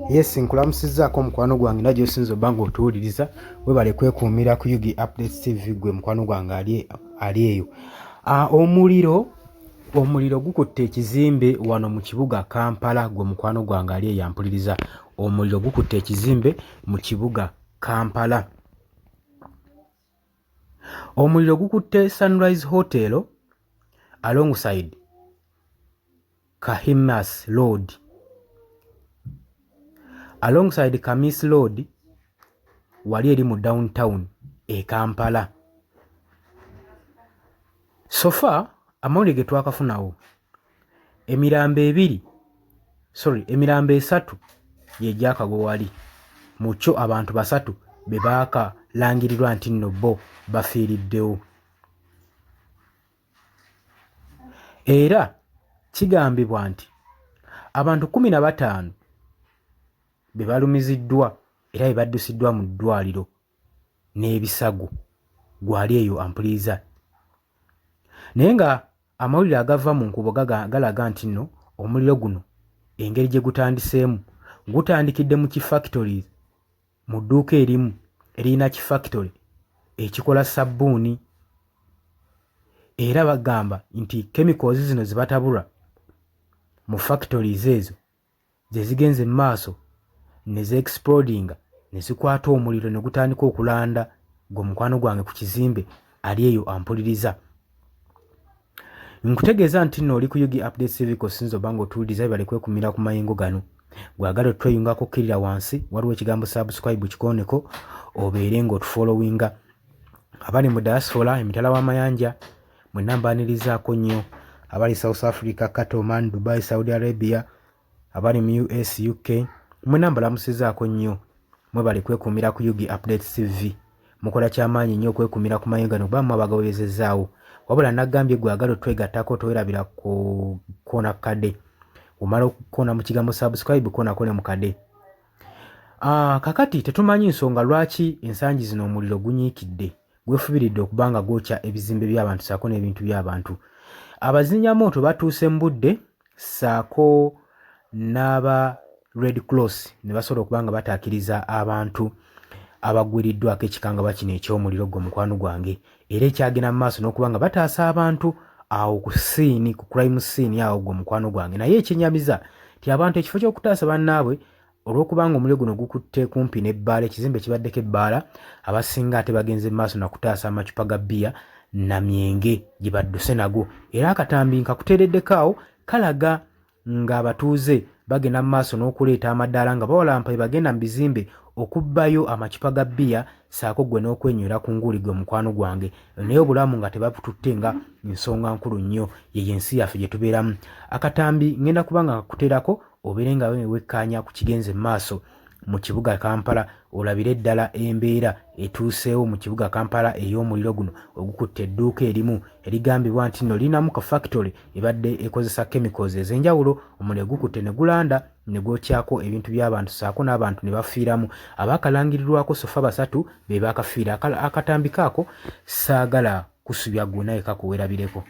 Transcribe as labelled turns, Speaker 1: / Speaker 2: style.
Speaker 1: Yes, nkulamusizzaako mukwano gwange najjo osinza obanga otuwuliriza webale kwekuumira ku Yugi Updates TV gwe mukwano gwange ali eyo. Omuliro gukutte ekizimbe wano mu kibuga Kampala gwe mukwano gwange ali eyo ampuliriza. Omuliro gukutte ekizimbe mu kibuga Kampala. Omuliro gukutte Sunrise Hotel alongside Kahimas Road. Alongside Kamis Road wali eri mu downtown e Kampala. So far amawulire ge twakafunawo emirambo esatu ye gyakagwa wali mu kyo abantu basatu be baakalangirirwa nti nno bo bafiiriddewo. Era kigambibwa nti abantu 15 be balumiziddwa era be baddusiddwa mu ddwaliro n'ebisago gwali eyo ampuliriza. Naye nga amawulire agava mu nkubo galaga nti nno omuliro guno engeri gye gutandiseemu gutandikidde mu kifactory mu dduuka erimu erina kifactory ekikola sabbuuni. Era bagamba nti chemicals zino zibatabula mu factories ezo ze zigenze mu maaso ne ze-explodinga ne zikwata omuliro ne gutandika okulanda gwe mukwano gwange ku kizimbe ali eyo ampuliriza. Nkutegeeza nti nno oli ku Yugi Updates TV kosinza obanga otuwuliriza bale kwekumira ku mayengo gano. Gwagala tweyungako kirira wansi waliwo ekigambo subscribe kikoneko obeere ng'otufollowinga. Abali mu diaspora emitala w'amayanja mwenna mbaanirizaako nnyo. Abali South Africa, Qatar, Oman, Dubai, Saudi Arabia, abali mu US, UK mwenna mbalamusizaako nnyo. Mwebale kwekuumira ku Yugi Updates TV. Mukola kyamaanyi nnyo okwekumira ku mayengo gano kuba mwabagawezezaawo. Wabula nagambye gwagala otwegattako towerabira ku koona kade. Omala okukoona mu kigambo subscribe koonako ne mu kade. Kakati tetumanyi nsonga lwaki ensangi zino omuliro gunyiikidde gwefubiridde okubanga gwokya ebizimbe by'abantu saako n'ebintu by'abantu. Abazinyamooto batuuse mu budde saako n'aba Red Cross ne basobola okubanga bataakiriza abantu abagwiriddwako ekikangabwa kino eky'omuliro gwe mukwano gwange. Era ekyagenda mu maaso n'okubanga bataasa abantu awo ku crime scene awo gwe mukwano gwange. Naye ekyenyamiza ti abantu ekifo ky'okutaasa bannaabwe olw'okubanga omuliro guno gukutte kumpi n'ebbaala, ekizimbe kibaddeko ebbaala, abasinga ate bagenze mu maaso nakutaasa amacupa ga bbiya na myenge gye badduse nago. Era akatambi nkakuteereddeko awo kalaga ng'abatuuze bagenda mu maaso n'okuleeta amadaala nga bawalampa bagenda mu bizimbe okubbayo amacupa ga bbiya saako gwe n'okwenywera ku nguuli gwe mukwano gwange. Naye obulamu nga tebabututte nga ensonga nkulu nnyo ye ensi yaffe gye tubeeramu. Akatambi ngenda kubanga kakuteerako obeere nga wekkaanya ku kigenze mu maaso mu kibuga Kampala olabire ddala embeera etuuseewo mu kibuga Kampala ey'omuliro guno ogukutte edduuka erimu erigambibwa nti nno linamu ka factory ebadde ekozesa chemicals ez'enjawulo. Omuliro gukutte ne gulanda ne gwokyako ebintu by'abantu saako n'abantu ne bafiiramu. Abaakalangirirwako sofa basatu be baakafiira. Akatambi kaako saagala kusubya gwonna eka kuwerabireko.